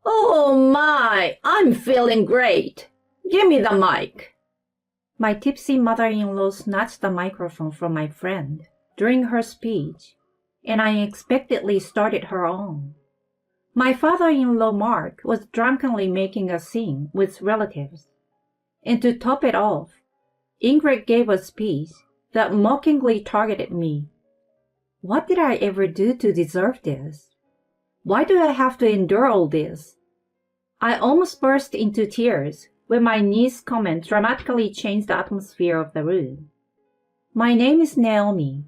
Oh my, I'm feeling great. Give me the mic. My tipsy mother-in-law snatched the microphone from my friend during her speech, and I unexpectedly started her own. My father-in-law Mark was drunkenly making a scene with relatives. And to top it off, Ingrid gave a speech that mockingly targeted me. What did I ever do to deserve this? Why do I have to endure all this? I almost burst into tears when my niece's comment dramatically changed the atmosphere of the room. My name is Naomi,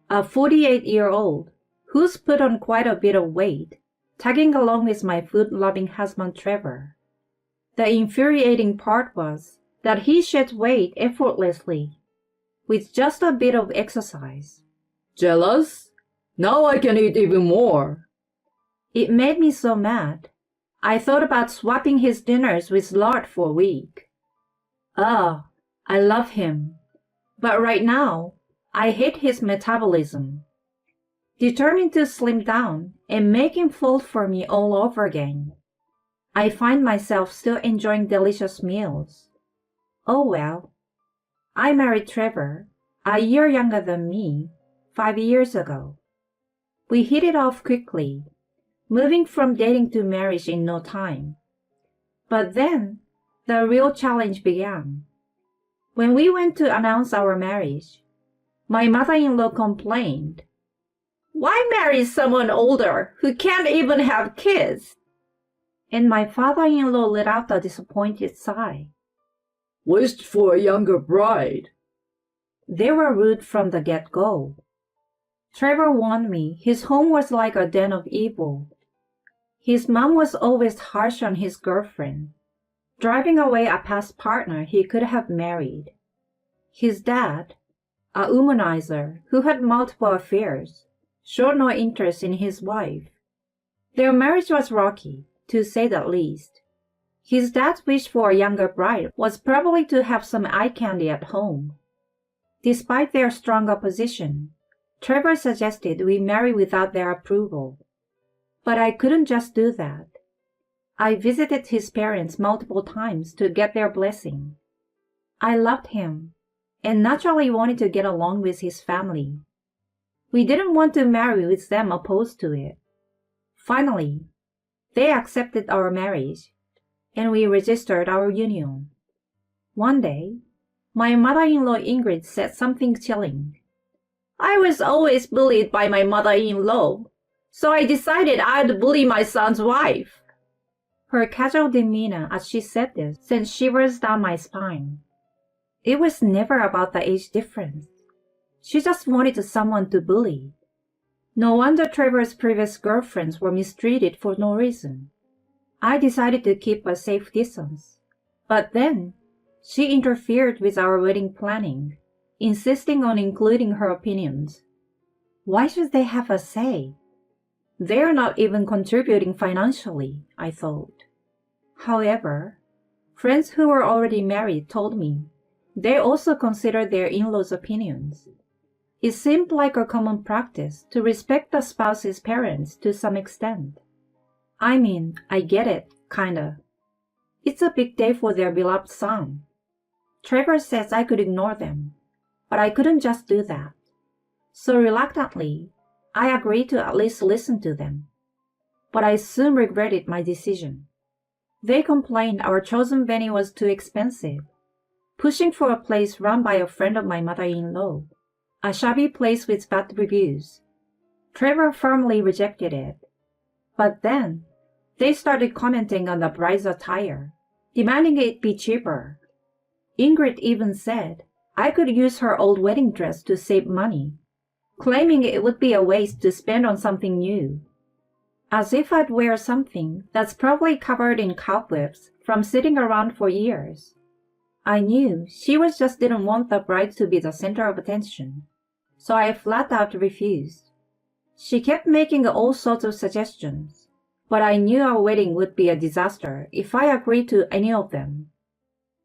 a 48-year-old who's put on quite a bit of weight, tagging along with my food-loving husband Trevor. The infuriating part was that he shed weight effortlessly, with just a bit of exercise. Jealous? Now I can eat even more. It made me so mad. I thought about swapping his dinners with lard for a week. I love him. But right now, I hate his metabolism. Determined to slim down and make him fold for me all over again. I find myself still enjoying delicious meals. Oh well. I married Trevor, a year younger than me, 5 years ago. We hit it off quickly, moving from dating to marriage in no time. But then, the real challenge began. When we went to announce our marriage, my mother-in-law complained, "Why marry someone older who can't even have kids?" And my father-in-law let out a disappointed sigh. Wished for a younger bride. They were rude from the get-go. Trevor warned me his home was like a den of evil. His mom was always harsh on his girlfriend, driving away a past partner he could have married. His dad, a womanizer who had multiple affairs, showed no interest in his wife. Their marriage was rocky, to say the least. His dad's wish for a younger bride was probably to have some eye candy at home. Despite their strong opposition, Trevor suggested we marry without their approval. But I couldn't just do that. I visited his parents multiple times to get their blessing. I loved him, and naturally wanted to get along with his family. We didn't want to marry with them opposed to it. Finally, they accepted our marriage, and we registered our union. One day, my mother-in-law Ingrid said something chilling. "I was always bullied by my mother-in-law, so I decided I'd bully my son's wife." Her casual demeanor as she said this sent shivers down my spine. It was never about the age difference. She just wanted someone to bully. No wonder Trevor's previous girlfriends were mistreated for no reason. I decided to keep a safe distance. But then, she interfered with our wedding planning, insisting on including her opinions. Why should they have a say? They're not even contributing financially, I thought. However, friends who were already married told me they also considered their in-laws' opinions. It seemed like a common practice to respect the spouse's parents to some extent. I mean, I get it, kinda. It's a big day for their beloved son. Trevor says I could ignore them, but I couldn't just do that. So reluctantly, I agreed to at least listen to them. But I soon regretted my decision. They complained our chosen venue was too expensive, pushing for a place run by a friend of my mother-in-law, a shabby place with bad reviews. Trevor firmly rejected it. But then, they started commenting on the bride's attire, demanding it be cheaper. Ingrid even said I could use her old wedding dress to save money, claiming it would be a waste to spend on something new. As if I'd wear something that's probably covered in cobwebs from sitting around for years. I knew she just didn't want the bride to be the center of attention, so I flat out refused. She kept making all sorts of suggestions, but I knew our wedding would be a disaster if I agreed to any of them.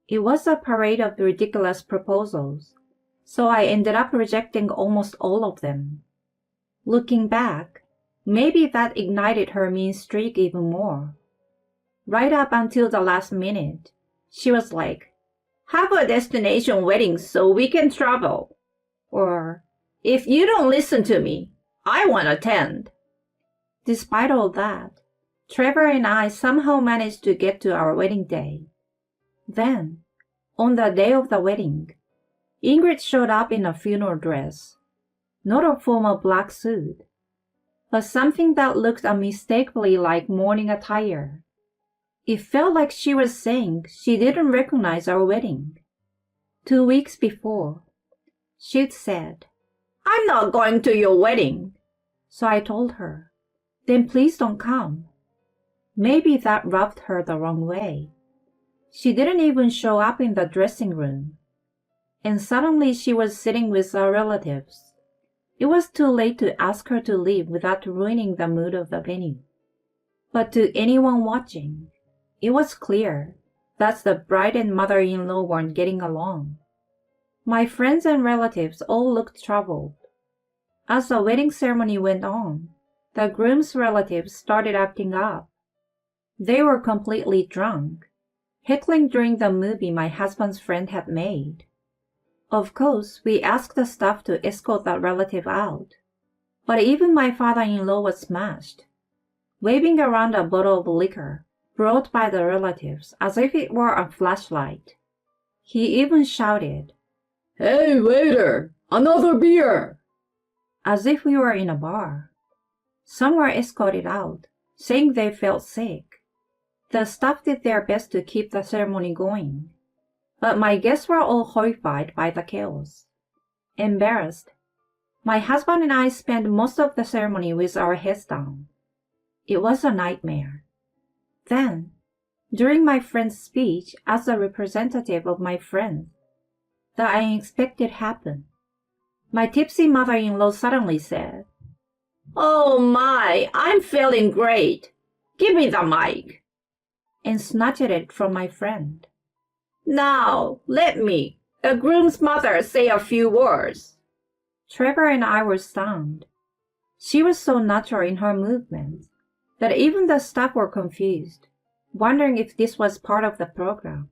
It was a parade of ridiculous proposals, so I ended up rejecting almost all of them. Looking back, maybe that ignited her mean streak even more. right up until the last minute. She was like, "Have a destination wedding so we can travel." Or, "If you don't listen to me, I won't attend." Despite all that, Trevor and I somehow managed to get to our wedding day. Then, on the day of the wedding, Ingrid showed up in a funeral dress, not a formal black suit, but something that looked unmistakably like mourning attire. It felt like she was saying she didn't recognize our wedding. 2 weeks before, she'd said, "I'm not going to your wedding." So I told her, "Then please don't come." Maybe that rubbed her the wrong way. She didn't even show up in the dressing room. And suddenly she was sitting with our relatives. It was too late to ask her to leave without ruining the mood of the venue. But to anyone watching, it was clear that the bride and mother-in-law weren't getting along. My friends and relatives all looked troubled. As the wedding ceremony went on, the groom's relatives started acting up. They were completely drunk, heckling during the movie my husband's friend had made. Of course, we asked the staff to escort that relative out. But even my father-in-law was smashed, waving around a bottle of liquor brought by the relatives as if it were a flashlight. He even shouted, "Hey, waiter, another beer!" as if we were in a bar. Some were escorted out, saying they felt sick. The staff did their best to keep the ceremony going. But my guests were all horrified by the chaos. Embarrassed, my husband and I spent most of the ceremony with our heads down. It was a nightmare. Then, during my friend's speech as a representative of my friend, the unexpected happened. My tipsy mother-in-law suddenly said, "Oh my, I'm feeling great. Give me the mic," and snatched it from my friend. "Now, let me, the groom's mother, say a few words." Trevor and I were stunned. She was so natural in her movements that even the staff were confused, wondering if this was part of the program.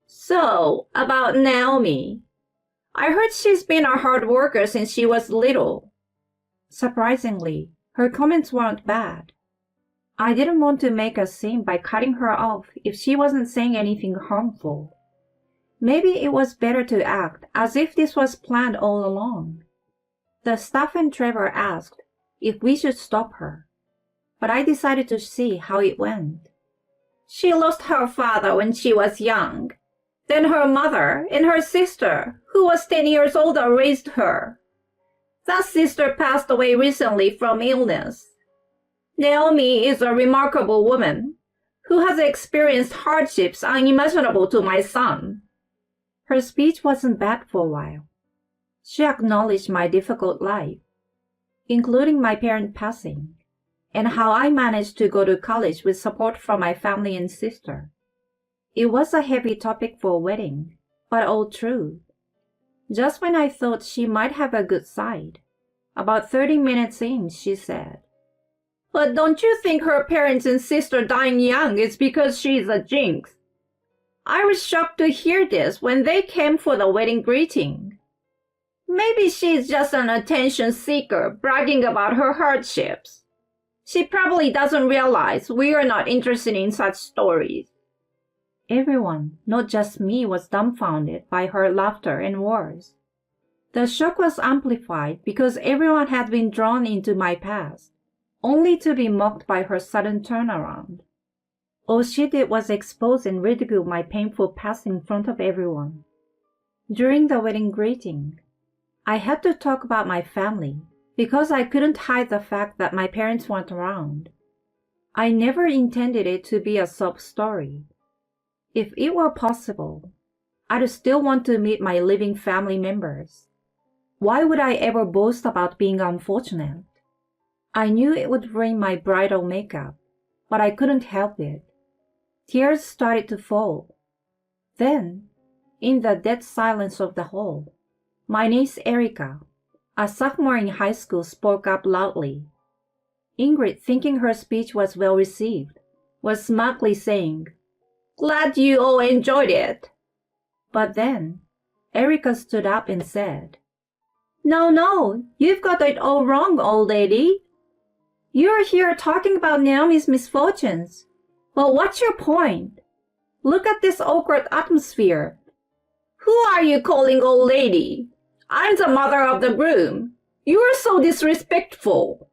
"So, about Naomi. I heard she's been a hard worker since she was little." Surprisingly, her comments weren't bad. I didn't want to make a scene by cutting her off if she wasn't saying anything harmful. Maybe it was better to act as if this was planned all along. The staff and Trevor asked if we should stop her, but I decided to see how it went. "She lost her father when she was young. Then her mother and her sister, who was 10 years older, raised her. That sister passed away recently from illness. Naomi is a remarkable woman who has experienced hardships unimaginable to my son." Her speech wasn't bad for a while. She acknowledged my difficult life, including my parent passing, and how I managed to go to college with support from my family and sister. It was a heavy topic for a wedding, but all true. Just when I thought she might have a good side, about 30 minutes in, she said, "But don't you think her parents and sister dying young is because she's a jinx?" I was shocked to hear this when they came for the wedding greeting. "Maybe she's just an attention seeker bragging about her hardships. She probably doesn't realize we are not interested in such stories." Everyone, not just me, was dumbfounded by her laughter and words. The shock was amplified because everyone had been drawn into my past, only to be mocked by her sudden turnaround. All she did was expose and ridicule my painful past in front of everyone. During the wedding greeting, I had to talk about my family because I couldn't hide the fact that my parents weren't around. I never intended it to be a sob story. If it were possible, I'd still want to meet my living family members. Why would I ever boast about being unfortunate? I knew it would ruin my bridal makeup, but I couldn't help it. Tears started to fall. Then, in the dead silence of the hall, my niece Erica, a sophomore in high school, spoke up loudly. Ingrid, thinking her speech was well received, was smugly saying, "Glad you all enjoyed it." But then, Erica stood up and said, No, you've got it all wrong, old lady. You're here talking about Naomi's misfortunes. Well, what's your point? Look at this awkward atmosphere. Who are you calling old lady? I'm the mother of the groom. You're so disrespectful.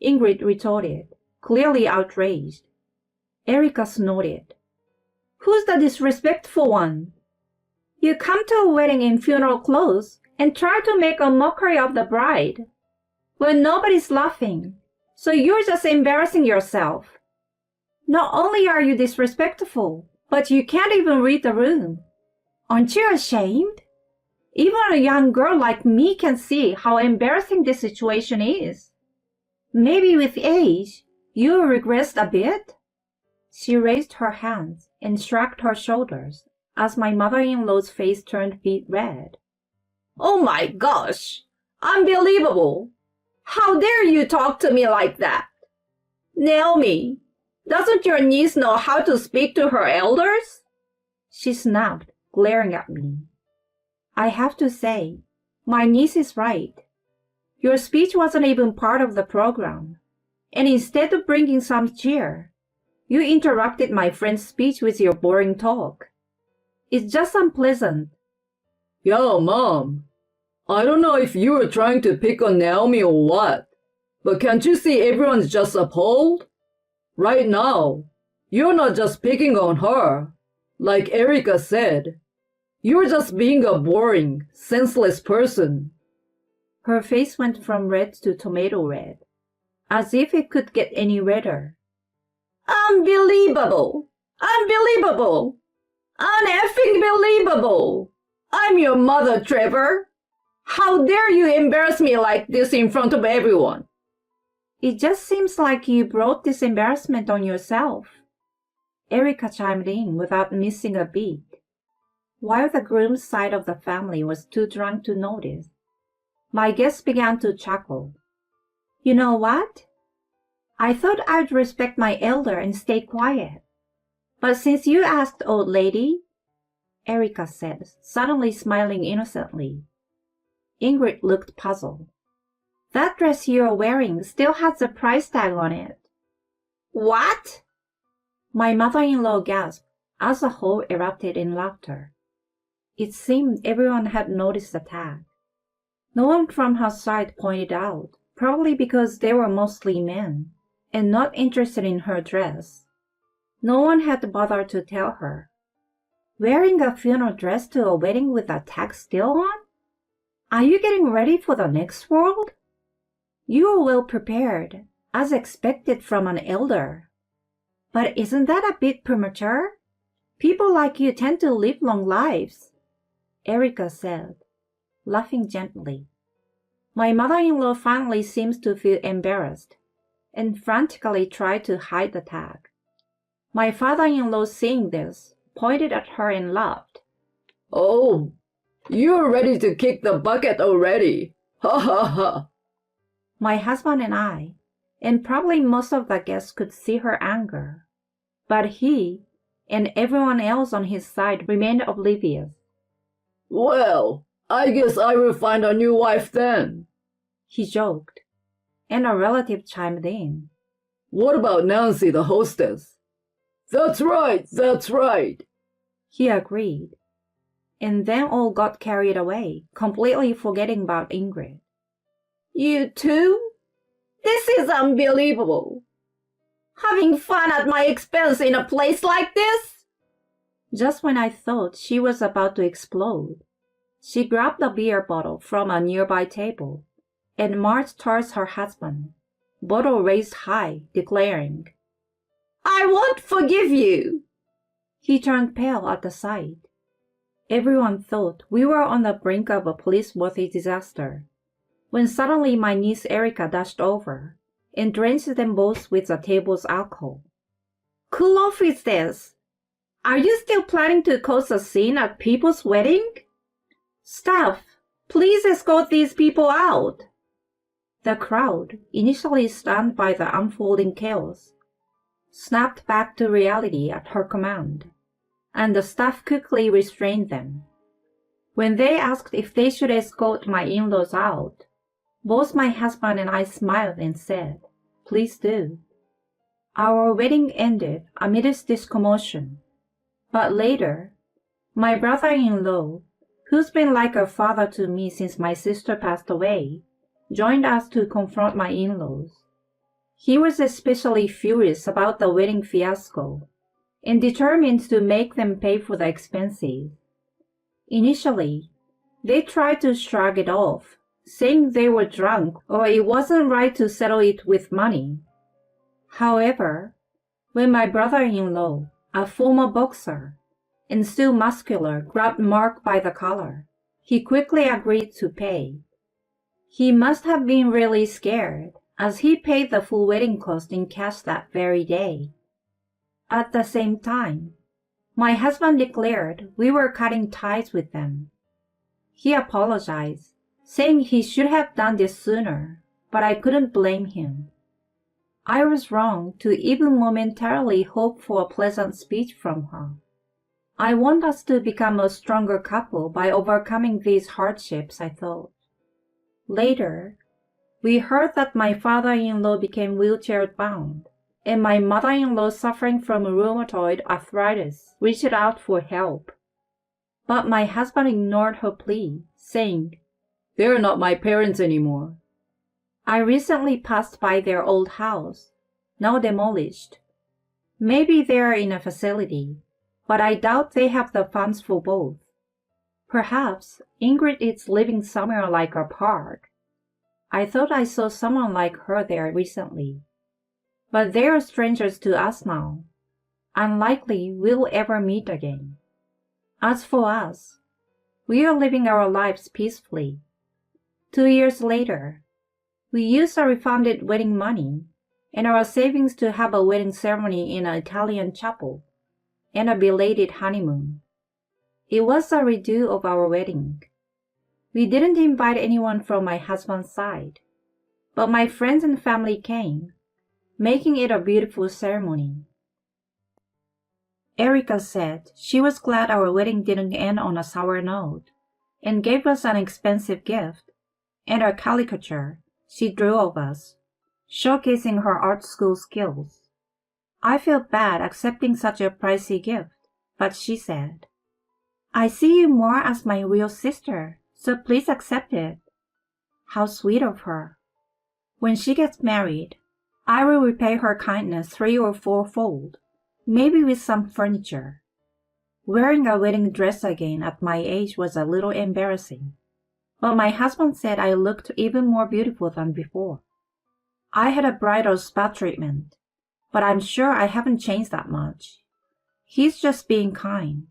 Ingrid retorted, clearly outraged. Erica snorted. Who's the disrespectful one? You come to a wedding in funeral clothes and try to make a mockery of the bride. When nobody's laughing, so you're just embarrassing yourself. Not only are you disrespectful, but you can't even read the room. Aren't you ashamed? Even a young girl like me can see how embarrassing this situation is. Maybe with age, you'll regress a bit. She raised her hands and shrugged her shoulders as my mother-in-law's face turned beet red. Oh my gosh! Unbelievable! How dare you talk to me like that? Naomi, doesn't your niece know how to speak to her elders? She snapped, glaring at me. I have to say, my niece is right. Your speech wasn't even part of the program, and instead of bringing some cheer, you interrupted my friend's speech with your boring talk. It's just unpleasant. Yo, Mom, I don't know if you were trying to pick on Naomi or what, but can't you see everyone's just appalled? Right now, you're not just picking on her. Like Erica said, you're just being a boring, senseless person. Her face went from red to tomato red, as if it could get any redder. Unbelievable! Unbelievable! Uneffing believable! I'm your mother, Trevor. How dare you embarrass me like this in front of everyone? It just seems like you brought this embarrassment on yourself. Erica chimed in without missing a beat, while the groom's side of the family was too drunk to notice. My guests began to chuckle. You know what? I thought I'd respect my elder and stay quiet. But since you asked, old lady, Erica said, suddenly smiling innocently. Ingrid looked puzzled. That dress you're wearing still has a price tag on it. What? My mother-in-law gasped as the whole erupted in laughter. It seemed everyone had noticed the tag. No one from her side pointed out, probably because they were mostly men, and not interested in her dress. No one had bothered to tell her. Wearing a funeral dress to a wedding with a tag still on? Are you getting ready for the next world? You are well prepared, as expected from an elder. But isn't that a bit premature? People like you tend to live long lives, Erica said, laughing gently. My mother-in-law finally seems to feel embarrassed and frantically tried to hide the tag. My father-in-law, seeing this, pointed at her and laughed. Oh, you're ready to kick the bucket already. Ha ha ha. My husband and I, and probably most of the guests, could see her anger. But he and everyone else on his side remained oblivious. Well, I guess I will find a new wife then, he joked, and a relative chimed in. What about Nancy, the hostess? That's right, he agreed. And then all got carried away, completely forgetting about Ingrid. You too? This is unbelievable. Having fun at my expense in a place like this? Just when I thought she was about to explode, she grabbed a beer bottle from a nearby table and marched towards her husband, bottle raised high, declaring, I won't forgive you. He turned pale at the sight. Everyone thought we were on the brink of a police-worthy disaster, when suddenly my niece Erica dashed over and drenched them both with the table's alcohol. Cool off with this. Are you still planning to cause a scene at people's wedding? Staff, please escort these people out. The crowd, initially stunned by the unfolding chaos, snapped back to reality at her command, and the staff quickly restrained them. When they asked if they should escort my in-laws out, both my husband and I smiled and said, "Please do." Our wedding ended amidst this commotion, but later, my brother-in-law, who's been like a father to me since my sister passed away, joined us to confront my in-laws. He was especially furious about the wedding fiasco and determined to make them pay for the expenses. Initially, they tried to shrug it off, saying they were drunk or it wasn't right to settle it with money. However, when my brother-in-law, a former boxer and still muscular, grabbed Mark by the collar, he quickly agreed to pay. He must have been really scared, as he paid the full wedding cost in cash that very day. At the same time, my husband declared we were cutting ties with them. He apologized, saying he should have done this sooner, but I couldn't blame him. I was wrong to even momentarily hope for a pleasant speech from her. I want us to become a stronger couple by overcoming these hardships, I thought. Later, we heard that my father-in-law became wheelchair-bound, and my mother-in-law suffering from rheumatoid arthritis reached out for help. But my husband ignored her plea, saying, "They're not my parents anymore." I recently passed by their old house, now demolished. Maybe they're in a facility, but I doubt they have the funds for both. Perhaps Ingrid is living somewhere like a park. I thought I saw someone like her there recently. But they are strangers to us now. Unlikely we'll ever meet again. As for us, we are living our lives peacefully. 2 years later, we used our refunded wedding money and our savings to have a wedding ceremony in an Italian chapel and a belated honeymoon. It was a redo of our wedding. We didn't invite anyone from my husband's side, but my friends and family came, making it a beautiful ceremony. Erica said she was glad our wedding didn't end on a sour note, and gave us an expensive gift and a caricature she drew of us, showcasing her art school skills. I felt bad accepting such a pricey gift, but she said, "I see you more as my real sister, so please accept it." How sweet of her. When she gets married, I will repay her kindness 3 or 4-fold, maybe with some furniture. Wearing a wedding dress again at my age was a little embarrassing, but my husband said I looked even more beautiful than before. I had a bridal spa treatment, but I'm sure I haven't changed that much. He's just being kind.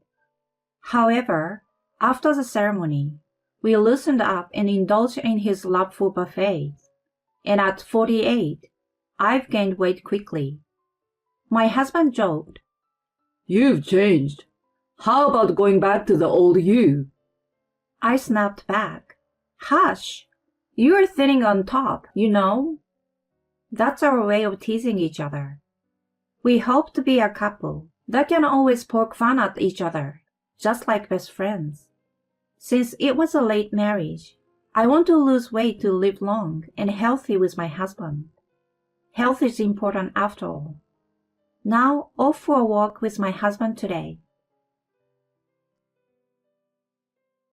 However, after the ceremony, we loosened up and indulged in his love for buffets, and at 48, I've gained weight quickly. My husband joked, "You've changed. How about going back to the old you?" I snapped back, "Hush! You're thinning on top, you know." That's our way of teasing each other. We hope to be a couple that can always poke fun at each other, just like best friends. Since it was a late marriage, I want to lose weight to live long and healthy with my husband. Health is important after all. Now off for a walk with my husband today.